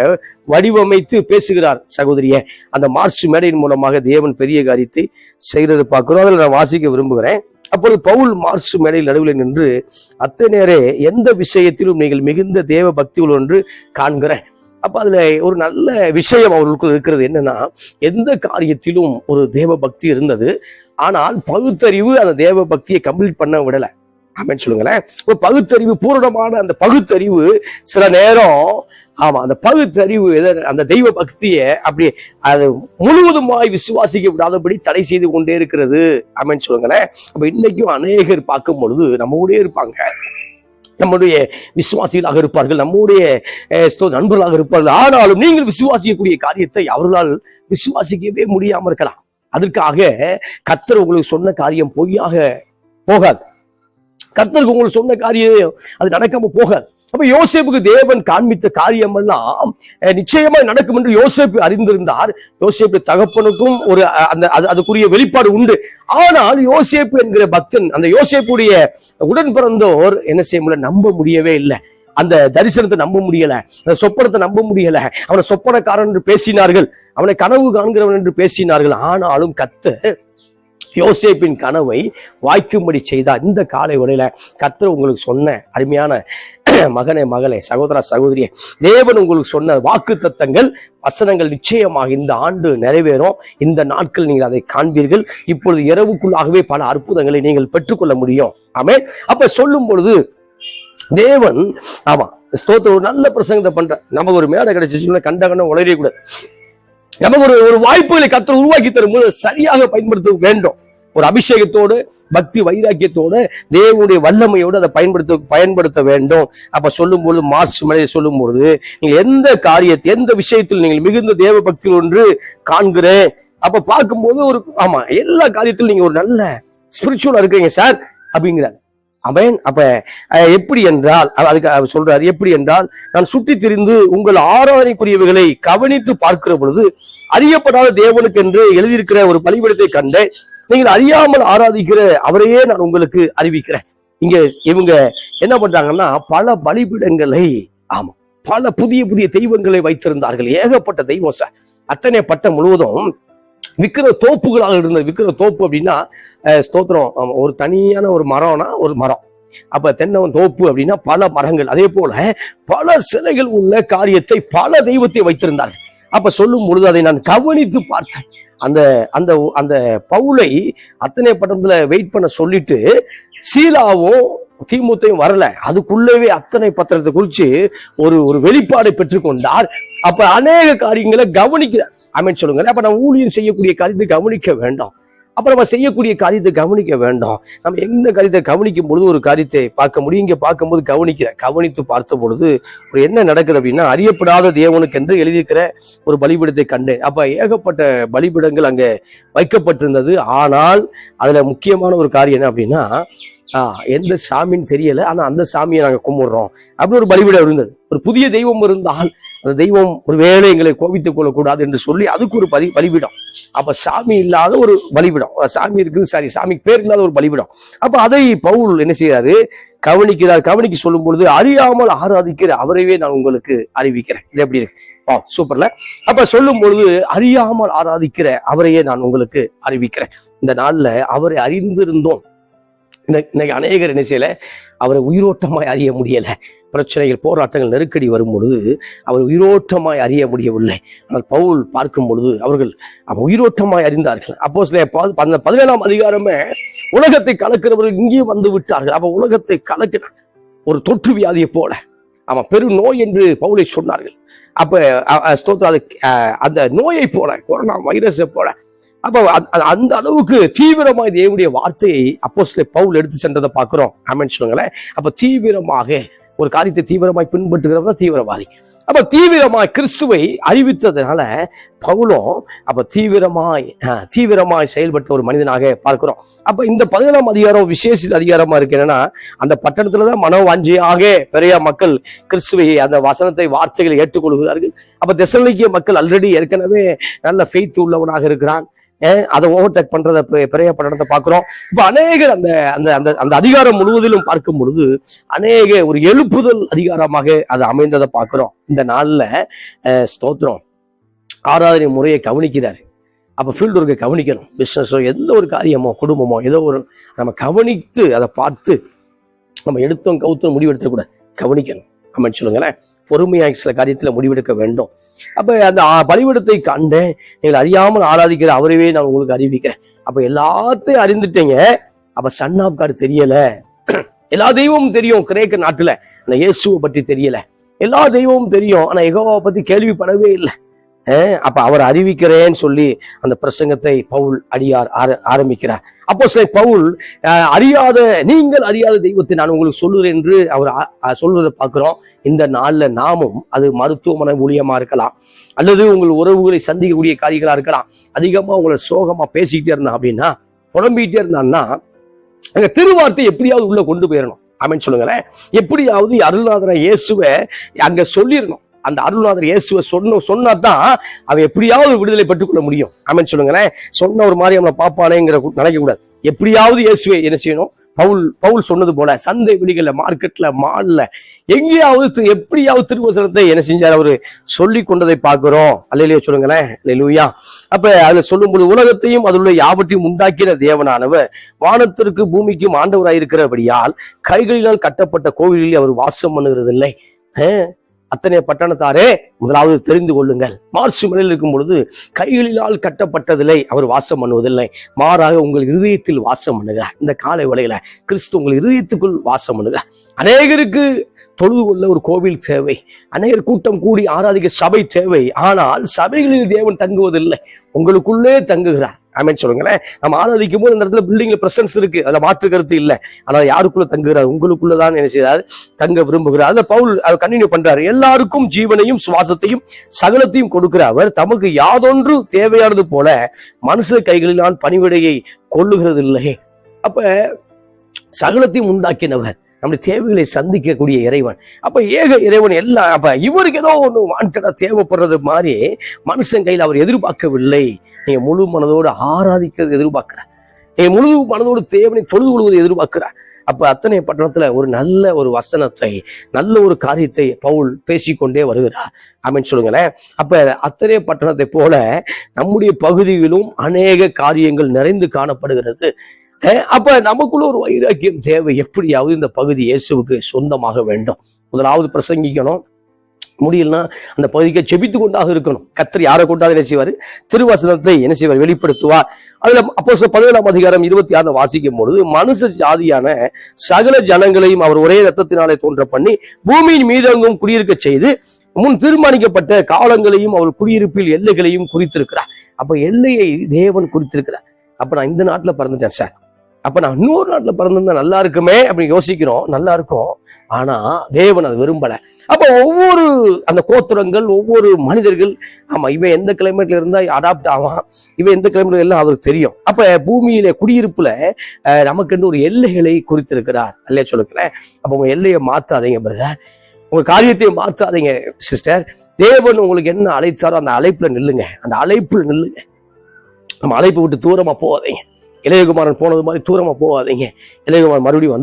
A: வடிவமைத்து பேசுகிறார் சகோதரிய. அந்த மார்ச் மேடையின் மூலமாக தேவன் பெரிய காரியத்தை செய்யறது பார்க்கிறோம். அதில் நான் வாசிக்க விரும்புகிறேன். அப்பொழுது பவுல் மார்ச் மேடையில் நடுவில் நின்று, அத்தனையரே, எந்த விஷயத்திலும் நீங்கள் மிகுந்த தேவ பக்தி உள்ள என்று காண்கிறேன். அப்ப அதுல ஒரு நல்ல விஷயம் அவர்களுக்குள் இருக்கிறது. என்னன்னா, எந்த காரியத்திலும் ஒரு தேவ பக்தி இருந்தது. ஆனால் பகுத்தறிவு அந்த தேவ பக்தியை கம்ப்ளீட் பண்ண விடல. ஆமென் சொல்லுங்களேன். ஒரு பகுத்தறிவு, பூரணமான அந்த பகுத்தறிவு சில நேரம், ஆமா, அந்த பகுத்தறிவு அந்த தெய்வ பக்தியை அப்படி அது முழுவதுமாய் விசுவாசிக்க விடாதபடி தடை செய்து கொண்டே இருக்கிறது. ஆமென் சொல்லுங்களேன். அப்ப இன்னைக்கும் அநேகர் பார்க்கும் பொழுது நம்மோடே இருப்பாங்க, நம்முடைய விசுவாசிகளாக இருப்பார்கள், நம்முடைய நண்பர்களாக இருப்பார்கள். ஆனாலும் நீங்கள் விசுவாசிக்கக்கூடிய காரியத்தை அவர்களால் விசுவாசிக்கவே முடியாம இருக்கலாம். அதற்காக கர்த்தர் உங்களுக்கு சொன்ன காரியம் பொய்யாக போகாது. கர்த்தருக்கு உங்களுக்கு சொன்ன காரியம் அது நடக்காம போகாது. அப்ப யோசேப்புக்கு தேவன் காண்பித்த காரியம் எல்லாம் நிச்சயமா நடக்கும் என்று யோசேப்பு அறிந்திருந்தார். யோசேப்பு தகப்பனுக்கும் ஒரு அதுக்குரிய வெளிப்பாடு உண்டு. ஆனால் யோசேப்பு என்கிற பக்தன், அந்த யோசேப்புடைய உடன் பிறந்தோர் என்ன செய்ய முடியல, நம்ப முடியவே இல்லை. அந்த தரிசனத்தை நம்ப முடியல, அந்த சொப்பனத்தை நம்ப முடியல. அவனை சொப்பனக்காரன் என்று பேசினார்கள், அவனை கனவு காண்கிறவன் என்று பேசினார்கள். ஆனாலும் கர்த்தர் யோசேப்பின் கனவை வாய்க்கும்படி செய்தார். இந்த காலை வேளையில கர்த்தர் உங்களுக்கு சொன்ன அருமையான மகனே, மகளே, சகோதர, சகோதரியே, தேவன் உங்களுக்கு சொன்ன வாக்கு தத்தங்கள், வசனங்கள் நிச்சயமாக இந்த ஆண்டு நிறைவேறும். இந்த நாட்கள் நீங்கள் அதை காண்பீர்கள். இப்பொழுது இரவுக்குள்ளாகவே பல அற்புதங்களை நீங்கள் பெற்றுக்கொள்ள முடியும். ஆமென். அப்ப சொல்லும் பொழுது தேவன், ஆமா, ஸ்தோத்திரம், ஒரு நல்ல பிரசங்கத்தை பண்ற. நமக்கு ஒரு மேடை கிடைச்சிச்சுன்னா கண்ட உளறிய கூட, நமக்கு ஒரு வாய்ப்புகளை கர்த்தர் உருவாக்கி தரும்போது சரியாக பயன்படுத்த வேண்டும். ஒரு அபிஷேகத்தோடு, பக்தி வைராக்கியத்தோடு, தேவனுடைய வல்லமையோடு அதை பயன்படுத்த வேண்டும். அப்ப சொல்லும்போது, மார்ச் மேடையை சொல்லும் பொழுது, நீங்க எந்த காரியத்தை, எந்த விஷயத்தில் நீங்கள் மிகுந்த தேவ பக்தியில் ஒன்று காண்கிறேன். அப்ப பார்க்கும்போது ஒரு, ஆமா, எல்லா காரியத்திலும் நீங்க ஒரு நல்ல ஸ்பிரிச்சுவலா இருக்கீங்க சார் அப்படிங்கிறார். ஆமென். அப்ப எப்படி என்றால் அதுக்கு அவர் சொல்றாரு, எப்படி என்றால் நான் சுற்றி திரிந்து உங்கள் ஆராதனைக்குரியவைகளை கவனித்து பார்க்கிற பொழுது அறியப்படாத தேவனுக்கு என்று எழுதியிருக்கிற ஒரு பலிபீடத்தை கண்டேன். நீங்கள் அறியாமல் ஆராதிக்கிற அவரையே நான் உங்களுக்கு அறிவிக்கிறேன். இங்க இவங்க என்ன பண்றாங்கன்னா பல பலிபீடங்களை, ஆமா, பல புதிய புதிய தெய்வங்களை வைத்திருந்தார்கள். ஏகப்பட்ட தெய்வம் சார். அத்தனை பட்டம் முழுவதும் விக்கிர தோப்புகளாக இருந்தது. விக்கிர தோப்பு அப்படின்னா ஸ்தோத்திரம், ஒரு தனியான ஒரு மரம்னா ஒரு மரம். அப்ப தென்னவன் தோப்பு அப்படின்னா பல மரங்கள். அதே போல பல சிலைகள் உள்ள காரியத்தை, பல தெய்வத்தை வைத்திருந்தார்கள். அப்ப சொல்லும் பொழுது அதை நான் கவனித்து பார்த்தேன். அந்த அந்த அந்த பவுலை அத்தனை பட்டத்துல வெயிட் பண்ண சொல்லிட்டு சீலாவும் தீமுத்தையும் வரல. அதுக்குள்ளவே அத்தனை பத்திரத்தை குறிச்சு ஒரு வெளிப்பாடை பெற்றுக்கொண்டார். அப்ப அநேக காரியங்களை கவனிக்கிறார். ஆமென் சொல்லுங்க. அப்ப நம்ம ஊழியம் செய்யக்கூடிய காரியத்தை கவனிக்க வேண்டும். அப்ப நம்ம செய்யக்கூடிய காரியத்தை கவனிக்க வேண்டும். நம்ம எந்த காரியத்தை கவனிக்கும் பொழுது ஒரு காரியத்தை பார்க்க முடியும். இங்க பார்க்கும்போது கவனித்து பார்த்த பொழுது ஒரு என்ன நடக்குது அப்படின்னா, அறியப்படாத தேவனுக்கு என்று எழுதியிருக்கிற ஒரு பலிபீடத்தை கண்டேன். அப்ப ஏகப்பட்ட பலிபீடங்கள் அங்க வைக்கப்பட்டிருந்தது. ஆனால் அதுல முக்கியமான ஒரு காரியம் என்ன அப்படின்னா, எந்த சாமின்னு தெரியல, ஆனா அந்த சாமியை நாங்க கும்பிடுறோம் அப்படின்னு ஒரு பலிபீடம் இருந்தது. ஒரு புதிய தெய்வம் இருந்தால் அந்த தெய்வம் ஒரு வேளை எங்களை கோபித்துக் கொள்ளக்கூடாது என்று சொல்லி அதுக்கு ஒரு பலிபீடம். அப்ப சாமி இல்லாத ஒரு பலிபீடம், சாமி இருக்குது, சாரி, சாமிக்கு பேர் இல்லாத ஒரு பலிபீடம். அப்ப அதை பவுல் என்ன செய்யறாரு, கவனிக்க சொல்லும் பொழுது அறியாமல் ஆராதிக்கிற அவரையே நான் உங்களுக்கு அறிவிக்கிறேன். இது எப்படி இருக்கு? சூப்பர்ல. அப்ப சொல்லும் பொழுது அறியாமல் ஆராதிக்கிற அவரையே நான் உங்களுக்கு அறிவிக்கிறேன். இந்த நாள்ல அவரை அறிந்திருந்தோம். இன்னைக்கு அநேகர் என்ன செய்யல, அவரை உயிரோட்டமாய் அறிய முடியல. பிரச்சனைகள், போராட்டங்கள், நெருக்கடி வரும் பொழுது அவர் உயிரோட்டமாய் அறிய முடியவில்லை. ஆனால் பவுல் பார்க்கும் பொழுது அவர்கள் உயிரோட்டமாய் அறிந்தார்கள். அப்போஸ்தலர் 17ஆம் அதிகாரமே உலகத்தை கலக்கிறவர்கள் இங்கேயும் வந்து விட்டார்கள். அப்ப உலகத்தை கலக்கின ஒரு தொற்று வியாதியை போல, பெரு நோய் என்று பவுலை சொன்னார்கள். அப்ப அந்த நோயை போல, கொரோனா வைரஸை போல, அப்ப அந்த அளவுக்கு தீவிரமாக தேவனுடைய வார்த்தையை அப்போஸ்தலர் பவுல் எடுத்து சென்றதை பார்க்கிறோம். ஆமென் சொல்லுங்களேன். அப்ப தீவிரமாக ஒரு காரியத்தை தீவிரமாய் பின்பற்றுகிறவங்க தீவிரவாதி. அப்ப தீவிரமாய் கிறிஸ்துவை அறிவித்ததுனால பவுலும் அப்ப தீவிரமாய் செயல்பட்ட ஒரு மனிதனாக பார்க்கிறோம். அப்ப இந்த 17ஆம் அதிகாரம் விசேஷ அதிகாரமா இருக்கு. என்னன்னா, அந்த பட்டணத்துலதான் மனவாஞ்சியாக பெரிய மக்கள் கிறிஸ்துவை, அந்த வசனத்தை, வார்த்தைகளை ஏற்றுக்கொள்கிறார்கள். அப்ப தெசலோனிக்கே மக்கள் ஆல்ரெடி ஏற்கனவே நல்ல ஃபெய்த் உள்ளவனாக இருக்கிறான். அதை ஓவர்டேக் பண்றத பெரிய பட்டணத்தை பார்க்கிறோம். இப்ப அநேகர் அந்த அதிகாரம் முழுவதிலும் பார்க்கும் பொழுது அநேக ஒரு எழுப்புதல் அதிகாரமாக அது அமைந்ததை பார்க்கிறோம். இந்த நாள்ல ஸ்தோத்திரம், ஆராதனை முறையை கவனிக்கிறாரு. அப்ப ஃபீல்டு ஒர்க்கை கவனிக்கணும். பிசினஸோ எந்த ஒரு காரியமோ குடும்பமோ ஏதோ ஒரு நம்ம கவனித்து அதை பார்த்து நம்ம எடுத்தோம் கவுத்தோம் முடிவெடுத்தக்கூடாது, கவனிக்கணும். ஆமென் சொல்லுங்களேன். பொறுமையாக சில காரியத்துல முடிவெடுக்க வேண்டும். அப்ப அந்த பலிபீடத்தை கண்டேன், நீங்கள் அறியாமல் ஆராதிக்கிற அவரையே நான் உங்களுக்கு அறிவிக்கிறேன். அப்ப எல்லாத்தையும் அறிந்துட்டீங்க. அப்ப சன் ஆஃப் காட் தெரியல. எல்லா தெய்வமும் தெரியும் கிரேக்க நாட்டுல, ஆனா இயேசுவை பற்றி தெரியல. எல்லா தெய்வமும் தெரியும், ஆனா யெகோவாவை பத்தி கேள்விப்படவே இல்லை. அப்ப அவர் அறிவிக்கிறேன்னு சொல்லி அந்த பிரசங்கத்தை பவுல் ஆரம்பிக்கிறார். அப்போஸ்தலர் பவுல் நீங்கள் அறியாத தெய்வத்தை நான் உங்களுக்கு சொல்லுறேன் என்று அவர் சொல்வதை பார்க்கிறோம். இந்த நாள்ல நாமும், அது மருத்துவமனை ஊழியமா இருக்கலாம், அல்லது உங்கள் உறவுகளை சந்திக்கக்கூடிய காரியங்களா இருக்கலாம், அதிகமா உங்களை சோகமா பேசிக்கிட்டே இருந்தா அப்படின்னா, புலம்பிக்கிட்டே இருந்தான்னா, அங்க திருவார்த்தை எப்படியாவது உள்ள கொண்டு போயிடணும். ஆமென் சொல்லுங்களேன். எப்படியாவது அருள்நாதரை இயேசுவை அங்க சொல்லிடணும். அந்த அருள்நாதர் இயேசுவை சொன்னாதான் அவன் எப்படியாவது விடுதலை பெற்றுக்கொள்ள முடியும். ஆமென் சொல்லுங்களேன். சொன்ன ஒரு மாதிரி அவனை பாப்பானேங்கிற நினைக்க கூடாது. எப்படியாவது இயேசுவை என்ன செய்யணும்? பவுல் சொன்னது போல சந்தை வெளிகள்ல, மார்க்கெட்ல, மால்ல, எங்கேயாவது எப்படியாவது திருவசனத்தை என்ன செஞ்சார்? அவரு சொல்லி கொண்டதை பார்க்கிறோம். அல்லேலூயா சொல்லுங்களேன். அல்லேலூயா. அப்ப அதுல சொல்லும்போது உலகத்தையும் அதுள்ள யாவற்றையும் உண்டாக்கின தேவனானவர் வானத்திற்கு பூமிக்கும் ஆண்டவராயிருக்கிறபடியால் கைகளினால் கட்டப்பட்ட கோவிலில் அவர் வாசம் பண்ணுகிறது இல்லை. அத்தனை பட்டணத்தாரே, முதலாவது தெரிந்து கொள்ளுங்கள், மார்சு மலையில் இருக்கும் பொழுது கைகளினால் கட்டப்பட்டதில்லை அவர் வாசம் பண்ணுவதில்லை, மாறாக உங்கள் இருதயத்தில் வாசம் பண்ணுகிறார். இந்த காலை வேளையில கிறிஸ்து உங்கள் இருதயத்துக்குள் வாசம் பண்ணுகிறார். அநேகருக்கு தொழுது கொள்ள ஒரு கோவில் தேவை, அநேகர் கூட்டம் கூடி ஆராதிக்க சபை தேவை. ஆனால் சபைகளில் தேவன் தங்குவதில்லை, உங்களுக்குள்ளே தங்குகிறார். ஆமென் சொல்லுங்களேன். நம்ம ஆராதிக்கும் போது இந்த இடத்துல பில்டிங்ல பிரசன்ஸ் இருக்கு, அதுல மாற்று கருத்து இல்லை. ஆனா யாருக்குள்ள தங்குகிறார்? உங்களுக்குள்ளதான் என்ன செய்யறாரு? தங்க விரும்புகிறார். அதை பவுல் கண்டினியூ பண்றாரு. எல்லாருக்கும் ஜீவனையும் சுவாசத்தையும் சகலத்தையும் கொடுக்கிற அவர் தமக்கு யாதொன்று தேவையானது போல மனுஷ கைகளினால் பணிவிடையை கொள்ளுகிறது இல்லை. அப்ப சகலத்தையும் உண்டாக்கினவர், நம்முடைய தேவைகளை சந்திக்கக்கூடிய இறைவன். அப்ப ஏக இறைவன் எல்லாம். அப்ப இவருக்கு ஏதோ ஒண்ணு வான்கடா தேவைப்படுறது மாதிரி மனுஷன் கையில் அவர் எதிர்பார்க்கவில்லை. நீங்க முழு மனதோடு ஆராதிக்கிறது எதிர்பார்க்கிறார். நீங்க முழு மனதோடு தேவனை தொழுது கொள்வதை எதிர்பார்க்கிறார். அப்ப அத்தனை பட்டணத்துல ஒரு நல்ல ஒரு வசனத்தை, நல்ல ஒரு காரியத்தை பவுல் பேசிக்கொண்டே வருகிறார். ஆமென் சொல்லுங்களேன். அப்ப அத்தனை பட்டணத்தை போல நம்முடைய பகுதியிலும் அநேக காரியங்கள் நிறைந்து காணப்படுகிறது. அப்ப நமக்குள்ள ஒரு வைராக்கியம் தேவை. எப்படியாவது இந்த பகுதி இயேசுவுக்கு சொந்தமாக வேண்டும். முதலாவது பிரசங்கிக்கணும், முடியலன்னா அந்த பகுதிக்கு செபித்து கொண்டாக இருக்கணும். கர்த்தர் யாரை கொண்டாது என்ன செய்வார்? திருவசனத்தை என்ன செய்வார்? வெளிப்படுத்துவார். அதுல அப்போஸ்தலர் 17ஆம் அதிகாரம் 26 வாசிக்கும் பொழுது, மனுஷ ஜாதியான சகல ஜனங்களையும் அவர் ஒரே இரத்தத்தினாலே தோன்ற பண்ணி பூமியின் மீதெங்கும் குடியிருக்க செய்து முன் தீர்மானிக்கப்பட்ட காலங்களையும் அவர் குடியிருப்பில் எல்லைகளையும் குறித்திருக்கிறார். அப்ப எல்லையை தேவன் குறித்திருக்கிறார். அப்ப நான் இந்த நாட்டுல பிறந்துட்டேன் சார், அப்ப நான் இன்னொரு நாட்டுல பிறந்திருந்தா நல்லா இருக்குமே அப்படின்னு யோசிக்கிறோம். நல்லா இருக்கும், ஆனா தேவன் அது விரும்பல. அப்ப ஒவ்வொரு அந்த கோத்திரங்கள், ஒவ்வொரு மனிதர்கள், ஆமா இவன் எந்த கிளைமேட்ல இருந்தா அடாப்ட் ஆவான், இவன் எந்த கிளைமேட்ல எல்லாம் அவருக்கு தெரியும். அப்ப பூமியில குடியிருப்புல நமக்கு ஒரு எல்லைகளை குறித்திருக்கிறார். அல்லையா சொல்லுங்களேன். அப்ப உங்க எல்லையை மாத்தாதீங்க பிரதர், உங்க காரியத்தை மாத்தாதீங்க சிஸ்டர். தேவன் உங்களுக்கு என்ன அழைத்தாரோ அந்த அழைப்புல நில்லுங்க, அந்த அழைப்புல நில்லுங்க. நம்ம அழைப்பு விட்டு தூரமா போகாதீங்க. இளையகுமாரன் போனது மாதிரி தூரமா போகாதீங்க. இளையகுமாரன் மறுபடியும்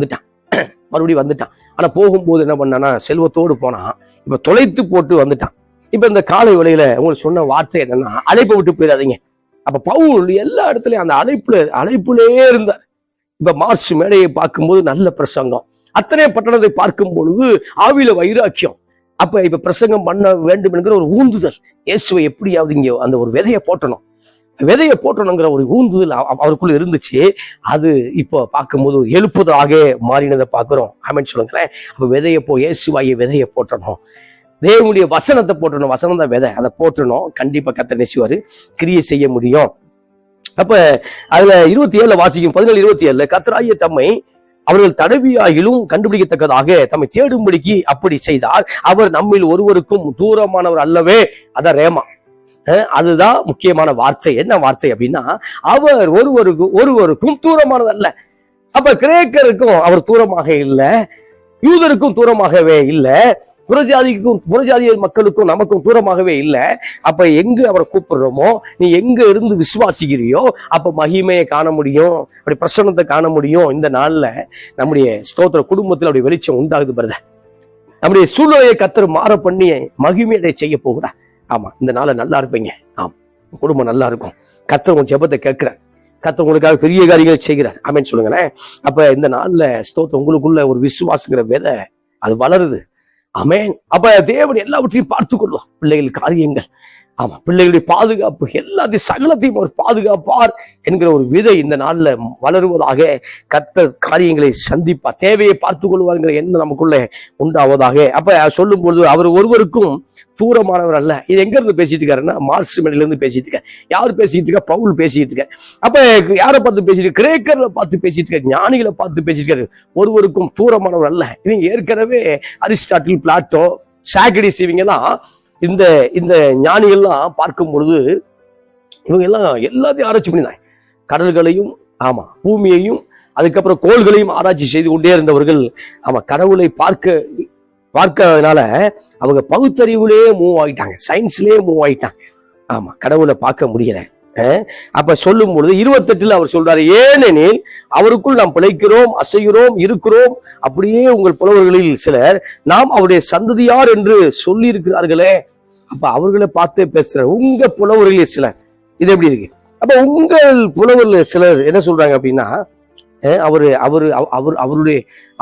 A: வந்துட்டான். ஆனா போகும்போது என்ன பண்ணானா, செல்வத்தோடு போனான். இப்ப தொலைத்து போட்டு வந்துட்டான். இப்ப இந்த காலை வேளையில உங்களுக்கு சொன்ன வார்த்தை என்னன்னா, அழைப்பை விட்டு போயிடாதீங்க. அப்ப பவுல் எல்லா இடத்துலயும் அந்த அழைப்புலயே இருந்தார். இப்ப மார்ச் மேடையை பார்க்கும்போது நல்ல பிரசங்கம், அத்தனை பட்டணத்தை பார்க்கும் பொழுது ஆவியில வைராக்கியம். அப்ப இப்ப பிரசங்கம் பண்ண வேண்டும் என்கிற ஒரு ஊந்துதல், இயேசுவை எப்படியாவது இங்க அந்த ஒரு விதையை போட்டணுங்கிற ஒரு ஊந்துதல் அவருக்குள்ள இருந்துச்சு. அது இப்போ பார்க்கும்போது எழுப்புதலாக மாறினதை பார்க்கிறோம். ஆமென் சொல்லுங்களேன். அப்ப இயேசுவாகிய விதையை போட்டணும், தேவனுடைய வசனத்தை போட்டணும். வசனம் தான் விதை, அதை போட்டணும். கண்டிப்பா கர்த்தர் நிச்சயமாரு கிரியை செய்ய முடியும். அப்ப அதுல 27 வாசிக்கும் 17:27, கர்த்தராகிய தம்மை அவர்கள் தடவியாகிலும் கண்டுபிடிக்கத்தக்கதாக தம்மை தேடும்படிக்கு அப்படி செய்தார். அவர் நம்மில் ஒருவருக்கும் தூரமானவர் அல்லவே. அதான் ரேமா. அதுதான் முக்கியமான வார்த்தை. என்ன வார்த்தை அப்படின்னா, அவர் ஒருவருக்கும் தூரமானது அல்ல. அப்ப கிரேக்கருக்கும் அவர் தூரமாக இல்லை, யூதருக்கும் தூரமாகவே இல்லை, புறஜாதிய மக்களுக்கும் நமக்கும் தூரமாகவே இல்லை. அப்ப எங்க அவரை கூப்பிடுறோமோ, நீ எங்க இருந்து விசுவாசிக்கிறியோ அப்ப மகிமையை காண முடியும், அப்படி பிரசன்னத்தை காண முடியும். இந்த நாள்ல நம்முடைய ஸ்தோத்திர குடும்பத்தில் அப்படி வெளிச்சம் உண்டாகுது பிரதர். நம்முடைய சூழ்நிலையை கர்த்தர் மாற பண்ணி மகிமையை செய்ய போகிறார். ஆமா, இந்த நாளை நல்லா இருப்பீங்க. ஆமா, குடும்பம் நல்லா இருக்கும். கர்த்தர் உங்க ஜெபத்தை கேட்கிறார், கர்த்தர் உங்களுக்காக பெரிய காரியங்களை செய்கிறார். ஆமென் சொல்லுங்களேன். அப்ப இந்த நாள்ல ஸ்தோத்திரம், உங்களுக்குள்ள ஒரு விசுவாசங்கிற விதை அது வளருது. ஆமென். அப்ப தேவன் எல்லாவற்றையும் பார்த்து கொள்வார். பிள்ளைகள் காரியங்கள், ஆமா, பிள்ளைகளுடைய பாதுகாப்பு, எல்லாத்தையும் சகலத்தையும் அவர் பாதுகாப்பார் என்கிற ஒரு விதை இந்த நாள்ல வளருவதாக, கர்த்தர் காரியங்களை சந்திப்பார், தேவையை பார்த்து கொள்வார்ங்கிற எண்ணம் நமக்குள்ள உண்டாவதாக. அப்ப சொல்லும் பொழுது அவர் ஒருவருக்கும் தூரமானவர் அல்ல. இது எங்க இருந்து பேசிட்டு இருக்காருன்னா, மார்ச் மேடையில இருந்து பேசிட்டு இருக்காரு. யார் பேசிட்டு இருக்கா? பவுல் பேசிட்டு இருக்காரு. அப்ப யாரை பார்த்து பேசிட்டு? கிரேக்கர்ல பார்த்து பேசிட்டு இருக்காரு, ஞானிகளை பார்த்து பேசிட்டு இருக்காரு. ஒருவருக்கும் தூரமானவர் அல்ல. இவங்க ஏற்கனவே அரிஸ்டாட்டில், பிளாட்டோ, சாக்ரடீஸ், இவங்கெல்லாம் இந்த ஞானிகள்லாம் பார்க்கும் பொழுது இவங்க எல்லாம் எல்லாத்தையும் ஆராய்ச்சி பண்ணிதான், கடல்களையும், ஆமா, பூமியையும், அதுக்கப்புறம் கோள்களையும் ஆராய்ச்சி செய்து கொண்டே இருந்தவர்கள். ஆமா, கடவுளை பார்க்கறதுனால அவங்க பகுத்தறிவுலயே மூவ் ஆகிட்டாங்க, சயின்ஸ்லயே மூவ் ஆகிட்டாங்க. ஆமா, கடவுளை பார்க்க முடியல. அப்ப சொல்லும் பொழுது 28 அவர் சொல்றாரு, ஏனெனில் அவருக்குள் நாம் பிழைக்கிறோம், அசைகிறோம், இருக்கிறோம். அப்படியே உங்கள் புலவர்களில் சிலர் நாம் அவருடைய சந்ததியார் என்று சொல்லி இருக்கிறார்களே. அப்ப அவர்களை பார்த்தே பேசுறாரு, உங்க புலவர்களில் சிலர். இது எப்படி இருக்கு? அப்ப உங்கள் புலவர்கள் சிலர் என்ன சொல்றாங்க அப்படின்னா, அவருடைய,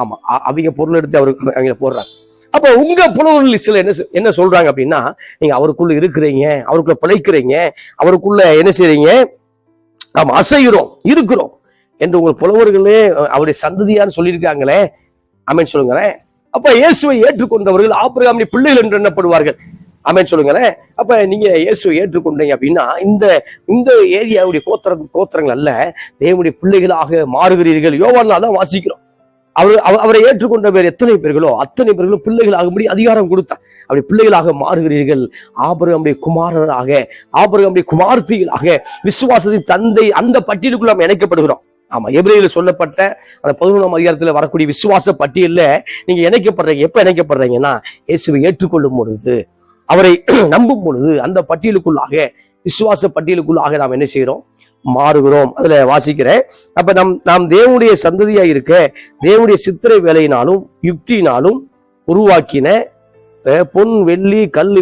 A: ஆமா, அவங்க பொருள் எடுத்து அவங்க போடுறாங்க. அப்ப உங்க புலவர்கள் சில என்ன சொல்றாங்க அப்படின்னா, நீங்க அவருக்குள்ள இருக்கிறீங்க, அவருக்குள்ள பிழைக்கிறீங்க, அவருக்குள்ள என்ன செய்றீங்க, ஆமா, அசைகிறோம், இருக்கிறோம் என்று உங்கள் புலவர்களே அவருடைய சந்ததியார் சொல்லியிருக்காங்களே. ஆமென் சொல்லுங்களேன். அப்ப இயேசுவை ஏற்றுக்கொண்டவர்கள் ஆபிரகாமுடைய பிள்ளைகள் என்று எண்ணப்படுவார்கள். ஆமென் சொல்லுங்களேன். அப்ப நீங்க இயேசுவை ஏற்றுக்கொண்டீங்க அப்படின்னா இந்த ஏரியாவுடைய கோத்திரங்கள் அல்ல, தேவனுடைய பிள்ளைகளாக மாறுகிறீர்கள். யோவான்ல தான் வாசிக்கிறோம். அவரை ஏற்றுக்கொண்ட பேர் எத்தனை பேர்களோ அத்தனை பேர்களும் பிள்ளைகளாகும்படி அதிகாரம் கொடுத்தார். அப்படி பிள்ளைகளாக மாறுகிறீர்கள். ஆபிரகாமுடைய குமாரராக, ஆபிரகாமுடைய குமார்த்திகளாக, விசுவாசத்தின் தந்தை, அந்த பட்டியலுக்குள்ள நாம் இணைக்கப்படுகிறோம். ஆமா, எபிரேயர்ல சொல்லப்பட்ட அந்த 11ஆம் அதிகாரத்துல வரக்கூடிய விசுவாச பட்டியல்ல நீங்க இணைக்கப்படுறீங்க. எப்ப இணைக்கப்படுறீங்கன்னா, இயேசுவை ஏற்றுக்கொள்ளும் பொழுது, அவரை நம்பும் பொழுது அந்த பட்டியலுக்குள்ளாக, விசுவாச பட்டியலுக்குள்ளாக நாம் என்ன செய்யறோம்? மாறுகிறோம். அதுல வாசிக்கிறேன். அப்ப நாம் தேவனுடைய சந்ததியா இருக்க, தேவனுடைய சித்திரை வேலையினாலும் யுக்தியினாலும் உருவாக்கின பொன் வெள்ளி கல்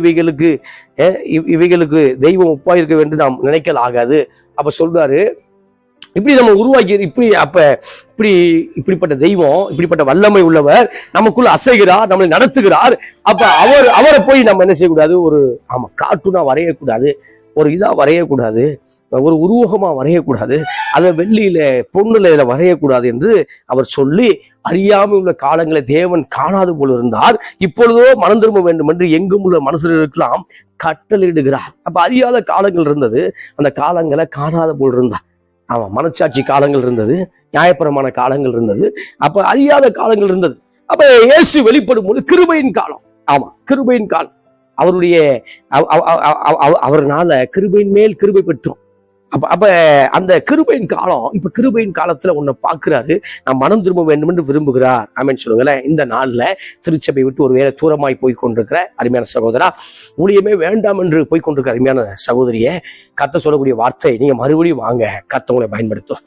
A: இவைகளுக்கு தெய்வம் ஒப்பாயிருக்க வேண்டும் நாம் நினைக்கல் ஆகாது. அப்ப சொல்றாரு, இப்படி நம்ம உருவாக்கி இப்படிப்பட்ட தெய்வம், இப்படிப்பட்ட வல்லமை உள்ளவர் நமக்குள்ள அசைகிறார், நம்மளை நடத்துகிறார். அப்ப அவரை போய் நம்ம என்ன செய்யக்கூடாது? ஒரு கார்ட்டூனா வரையக்கூடாது, ஒரு இதா வரையக்கூடாது, ஒரு உருவகமா வரையக்கூடாது, அதை வெள்ளியில பொண்ணுல வரையக்கூடாது என்று அவர் சொல்லி, அறியாமல் உள்ள காலங்களை தேவன் காணாது போல இருந்தார், இப்பொழுதோ மனம் திரும்ப வேண்டும் என்று எங்கும் உள்ள மனுஷர்களுக்கெல்லாம் கட்டளையிடுகிறார். அப்ப அறியாத காலங்கள் இருந்தது, அந்த காலங்களை காணாத போல் இருந்தார். மனச்சாட்சி காலங்கள் இருந்தது, நியாயப்பிரமாண காலங்கள் இருந்தது, அப்ப அறியாத காலங்கள் இருந்தது. அப்ப இயேசு வெளிப்படும் போது கிருபையின் காலம். கிருபையின் காலம். அவருடைய அவர்னால கிருபையின் மேல் கிருபை பெற்றோம். அப்ப அந்த கிருபையின் காலம், இப்ப கிருபையின் காலத்துல உன்னை பாக்குறாரு, நான் மனம் திரும்ப வேண்டும் என்று விரும்புகிறார். ஆமென் சொல்லுங்களேன். இந்த நாள்ல திருச்சபை விட்டு ஒரு வேலை தூரமாய் போய் கொண்டிருக்கிற அருமையான சகோதரா, ஊழியமே வேண்டாம் என்று போய் கொண்டிருக்கிற அருமையான சகோதரிய, கர்த்தர் சொல்லக்கூடிய வார்த்தை, நீங்க மறுபடியும் வாங்க, கர்த்தர் உங்களை பயன்படுத்தும்.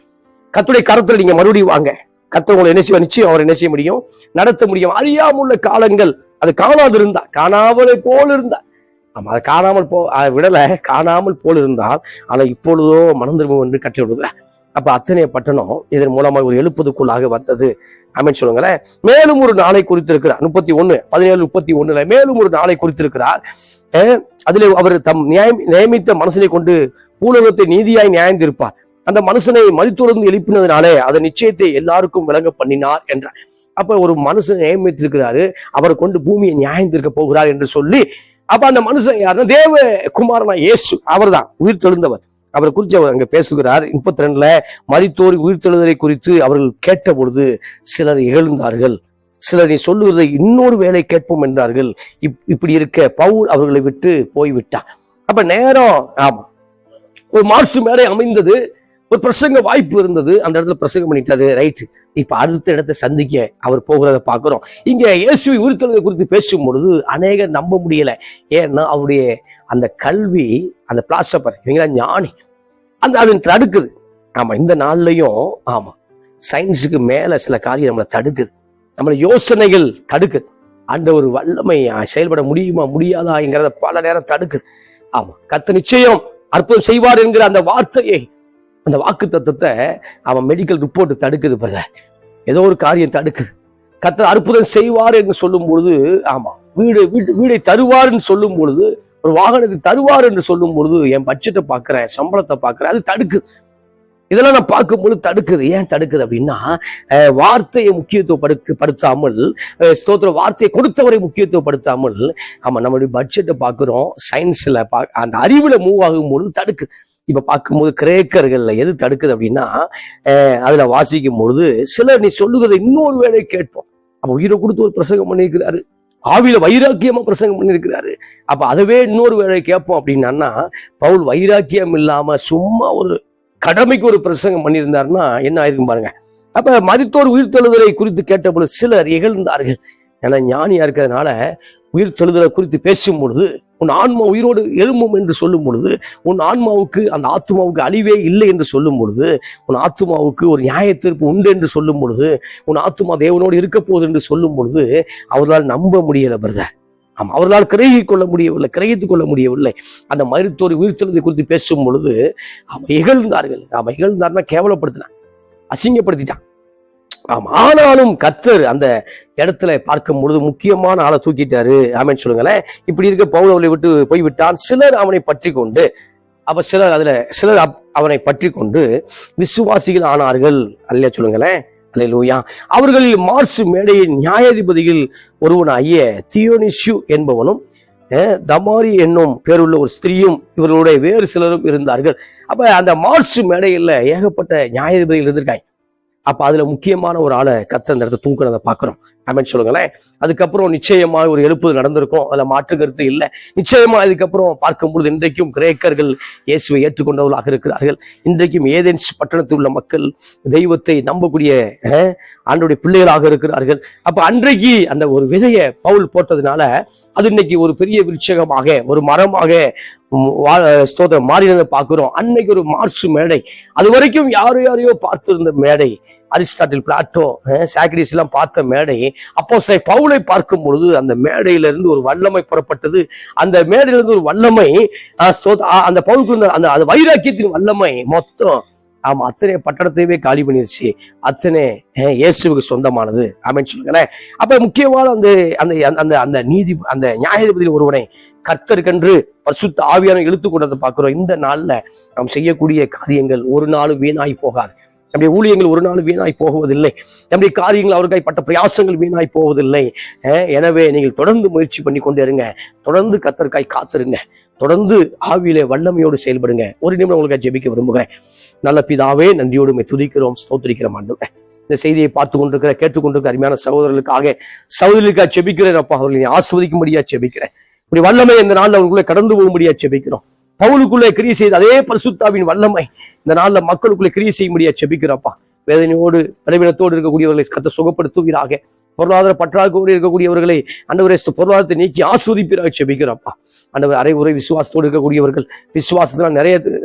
A: கர்த்தருடைய கரத்துல நீங்க மறுபடியும் வாங்க, கர்த்தர் உங்களை என்ன செய்ய, நிச்சயம் அவர் என்ன செய்ய முடியும், நடத்த முடியும். அறியாமுள்ள காலங்கள், அது காணாமலே போல இருந்தா, அதை காணாமல் விடல, காணாமல் போல் இருந்தால், ஆனா இப்பொழுதோ மனம் திரும்பும் என்று கட்டி விடுங்க. அப்ப அத்தனை பட்டணம் இதன் மூலமாக ஒரு எழுப்புதுக்குள்ளாக வந்தது. ஆமென் சொல்லுங்களேன். மேலும் ஒரு நாளை குறித்திருக்கிறார். 17:31 மேலும் ஒரு நாளை குறித்திருக்கிறார். அதிலே அவர் தம் நியமித்த மனுஷனை கொண்டு பூலகத்தை நீதியாய் நியாயந்திருப்பார். அந்த மனுஷனை மரித்தோர்ந்து எழுப்பினதுனாலே அதன் நிச்சயத்தை எல்லாருக்கும் விளங்க பண்ணினார் என்றார். அப்ப ஒரு மனுஷன் நியமித்திருக்கிறாரு, அவரை கொண்டு பூமியை நியாயந்திருக்க போகிறார் என்று சொல்லி, அப்ப அந்த மனுஷன் யாருன்னா தேவ குமாரனா இயேசு, அவர் தான் உயிர் தெழுந்தவர். அவரை குறித்து அவர் அங்க பேசுகிறார். 32 மரித்தோர் உயிர் தெழுதலை குறித்து அவர்கள் கேட்ட பொழுது சிலர் இகழ்ந்தார்கள், சிலர் நீ சொல்லுவதை இன்னொரு வேலை கேட்போம் என்றார்கள். இப்படி இருக்க பவுல் அவர்களை விட்டு போய்விட்டார். அப்ப நேரம் ஒரு மார்சு மேடை அமைந்தது, ஒரு பிரசங்க வாய்ப்பு இருந்தது, அந்த இடத்துல பிரசங்கம் பண்ணிட்டாரு. ரைட்டு, இப்ப அடுத்த இடத்தை சந்திக்க அவர் போகிறத பாக்குறோம். இங்க இயேசுவை உயிர்த்தெழுதலை குறித்து பேசும் பொழுது அநேகர் நம்ப முடியல. ஏன்னா அவருடைய அந்த கல்வி, அந்த பிளாசபர், இவங்களா ஞானி, அது தடுக்குது. இந்த நாள்லயும் சயின்ஸுக்கு மேல சில காரியம் நம்மளை தடுக்குது, நம்மள யோசனைகள் தடுக்குது. ஒரு வல்லமை செயல்பட முடியுமா முடியாதாங்கிறத பல நேரம் தடுக்குது. கர்த்தர் நிச்சயம் அற்புதம் செய்வார் என்கிற அந்த வார்த்தையை, அந்த வாக்கு தத்துவத்தை மெடிக்கல் ரிப்போர்ட் தடுக்குது. பிரதர், ஏதோ ஒரு காரியம் தடுக்குது. கர்த்தர் அற்புதம் செய்வார் என்று சொல்லும் பொழுது, வீடை தருவார் என்று சொல்லும் பொழுது, ஒரு வாகனத்தை தருவார் என்று சொல்லும் பொழுது, என் பட்ஜெட்டை பாக்குறேன், சம்பளத்தை பாக்குறேன், அது தடுக்குது. இதெல்லாம் நான் பார்க்கும்போது தடுக்குது. ஏன் தடுக்குது அப்படின்னா, வார்த்தையை முக்கியத்துவப்படுத்தாமல், ஸ்தோத்திர வார்த்தையை கொடுத்தவரை முக்கியத்துவப்படுத்தாமல், நம்மளுடைய பட்ஜெட்டை பார்க்கிறோம், சயின்ஸ்ல அந்த அறிவுல மூவ் ஆகும் பொழுது தடுக்குது. இப்ப பார்க்கும்போது கிரேக்கர்கள்ல எது தடுக்குது அப்படின்னா, அதுல வாசிக்கும் பொழுது சிலர் நீ சொல்லுகிறத இன்னொரு வேலை கேட்போம். அப்ப உயிரை கொடுத்து ஒரு பிரசங்கம் பண்ணியிருக்கிறாரு, ஆவியில வைராக்கியமா பிரசங்கம் பண்ணியிருக்கிறாரு. அப்ப அதுவே இன்னொரு வேலை கேட்போம் அப்படின்னா, பவுல் வைராக்கியம் இல்லாம சும்மா ஒரு கடமைக்கு ஒரு பிரசங்கம் பண்ணியிருந்தாருன்னா என்ன ஆயிருக்கும் பாருங்க. அப்ப மரித்தோர் உயிர்த்தெழுதலை குறித்து கேட்டபோது சிலர் இகழ்ந்தார்கள். ஏன்னா ஞானியா இருக்கிறதுனால உயிர்த்தெழுதலை குறித்து பேசும் பொழுது, உன் ஆன்மா உயிரோடு எழும்பும் என்று சொல்லும் பொழுது, உன் ஆன்மாவுக்கு, அந்த ஆத்மாவுக்கு அழிவே இல்லை என்று சொல்லும் பொழுது, உன் ஆத்மாவுக்கு ஒரு நியாய தீர்ப்பு உண்டு என்று சொல்லும் பொழுது, உன் ஆத்மா தேவனோடு இருக்க போகுது என்று சொல்லும் பொழுது அவர்களால் நம்ப முடியல பிரதர். அவர்களால் கிரகித்துக் கொள்ள முடியவில்லை. அந்த மரித்தோர் உயிர்த்தெழுதலை குறித்து பேசும் பொழுது இகழ்ந்தார்கள். இகழ்ந்தார்னா கேவலப்படுத்தினான், அசிங்கப்படுத்திட்டான். ஆனாலும் கர்த்தர் அந்த இடத்துல பார்க்கும் பொழுது முக்கியமான ஆளை தூக்கிட்டாரு. ஆமென் சொல்லுங்களேன். இப்படி இருக்க பவுல் அவளை விட்டு போய்விட்டான். சிலர் அவனை பற்றி கொண்டு, சிலர் அவனை பற்றி கொண்டு விசுவாசிகள் ஆனார்கள். அல்லையா சொல்லுங்களேன். அல்லேலூயா. அவர்களில் மார்சு மேடையின் நியாயாதிபதிகள் ஒருவனாகிய தியோனிஷு என்பவனும் தமாரி என்னும் பேருள்ள ஒரு ஸ்திரீயும் இவர்களுடைய வேறு சிலரும் இருந்தார்கள். அப்ப அந்த மார்சு மேடையில ஏகப்பட்ட நியாயாதிபதிகள் இருந்திருக்காங்க. அப்ப அதுல முக்கியமான ஒரு ஆளை கர்த்தர் அந்த இடத்தை தூக்குறத பாக்குறோம். ஆமென் சொல்லுங்களேன். அதுக்கப்புறம் நிச்சயமா ஒரு எழுப்புதல் நடந்திருக்கும், அதுல மாற்று கருத்து இல்லை. நிச்சயமா இதுக்கப்புறம் பார்க்கும்பொழுது இன்றைக்கும் கிரேக்கர்கள் இயேசுவை ஏற்றுக்கொண்டவர்களாக இருக்கிறார்கள். இன்றைக்கும் ஏதென்ஸ் பட்டணத்தில் உள்ள மக்கள் தெய்வத்தை நம்பக்கூடிய ஆண்டவருடைய பிள்ளைகளாக இருக்கிறார்கள். அப்ப அன்றைக்கு அந்த ஒரு விதையை பவுல் போட்டதுனால அது இன்னைக்கு ஒரு பெரிய விருட்சகமாக, ஒரு மரமாக ஸ்தோத்திரம் மாறினதை பார்க்கிறோம். அன்னைக்கு ஒரு மார்சு மேடை, அது வரைக்கும் யாரையோ பார்த்திருந்த மேடை, அரிஸ்டாட்டில், பிளாட்டோ, சாக்ரட்டிஸ் எல்லாம் பார்த்த மேடை, அப்போஸ்தலன் பவுலை பார்க்கும் பொழுது அந்த மேடையிலிருந்து ஒரு வல்லமை புறப்பட்டது. அந்த மேடையிலிருந்து ஒரு வல்லமை, அந்த பவுலுக்கு அந்த வைராக்கியத்தின் வல்லமை மொத்தம் அத்தனை பட்டணத்தையே காலி பண்ணிருச்சு. அத்தனை இயேசுவுக்கு சொந்தமானது. ஆமென் சொல்லுங்களேன். அப்ப முக்கியமான அந்த நீதி, அந்த நியாயாதிபதியில் ஒருவனை கர்த்தருக்கென்று பரிசுத்த ஆவியான இழுத்து கொண்டதை பார்க்கிறோம். இந்த நாள்ல நாம் செய்யக்கூடிய காரியங்கள் ஒரு நாளும் வீணாய் போகாது. நம்முடைய ஊழியங்கள் ஒரு நாள் வீணாய் போகுவதில்லை. நம்முடைய காரியங்கள் அவர்கள் பட்ட பிரயாசங்கள் வீணாய் போவதில்லை. எனவே நீங்கள் தொடர்ந்து முயற்சி பண்ணி கொண்டே இருங்க. தொடர்ந்து கர்த்தருக்காய் காத்திருங்க. தொடர்ந்து ஆவியிலே வல்லமையோடு செயல்படுங்க. ஒரு நிமிடம் உங்களுக்கு ஜெபிக்க விரும்புகிறேன். நல்ல பிதாவே, நன்றியோடு துதிக்கிறோம், ஸ்தோத்திரிக்கிறோம் ஆண்டவரே. இந்த செய்தியை பார்த்து கொண்டிருக்கிற, கேட்டுக்கொண்டிருக்கிற அருமையான சகோதரர்களுக்காக ஜெபிக்கிறேன் அப்பா. அவர்களை ஆஸ்வதிக்கும்படியா ஜெபிக்கிறேன். இப்படி வல்லமை இந்த நாள் அவர்களுக்குள்ளே கடந்து போகும்படியா ஜெபிக்கிறோம். பவுலுக்குள்ளே கிரியை செய்த அதே பரிசுத்தாவின் வல்லமை இந்த நாள்ல மக்களுக்குள்ளே கிரியை செய்யும்படியா ஜெபிக்கிறப்பா. வேதனையோடு பலவீனத்தோடு இருக்கக்கூடியவர்களை கர்த்தர் சுகப்படுத்துவீராக. பொருளாதார பற்றாக்குறை இருக்கக்கூடியவர்களை ஆண்டவரே பொருளாதாரத்தை நீக்கி ஆஸ்வதிப்பீராக ஜெபிக்கிறப்பா. ஆண்டவர் அரை உரை விசுவாசத்தோடு இருக்கக்கூடியவர்கள் விசுவாசத்தினால்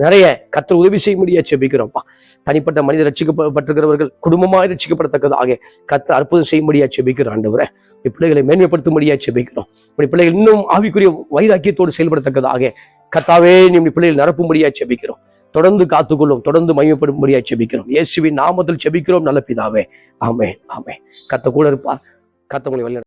A: நிறைய கர்த்தர் உதவி செய்யும்படியா ஜெபிக்கிறோம்ப்பா. தனிப்பட்ட மனிதர் ரட்சிக்கப்பட்டிருக்கிறவர்கள் குடும்பமாக ரட்சிக்கப்படத்தக்கதாக கர்த்தர் அற்புதம் செய்யும்படியா ஜெபிக்கிறோம். ஆண்டவரே பிள்ளைகளை மேன்மைப்படுத்தும்படியா ஜெபிக்கிறோம். இப்படி பிள்ளைகள் இன்னும் ஆவிக்குரிய வைராக்கியத்தோடு செயல்படத்தக்கதாக கர்த்தாவே நீ பிள்ளைகள் நிரப்பும்படியா ஜெபிக்கிறோம். தொடர்ந்து காத்துக்கொள்ளும், தொடர்ந்து மகிமைப்படும்படியா ஜெபிக்கிறோம். இயேசுவின் நாமத்தில் ஜெபிக்கிறோம் நல்ல பிதாவே. ஆமென், ஆமென். கர்த்தர் கூட இருப்பார். கர்த்தர் உங்களை வழி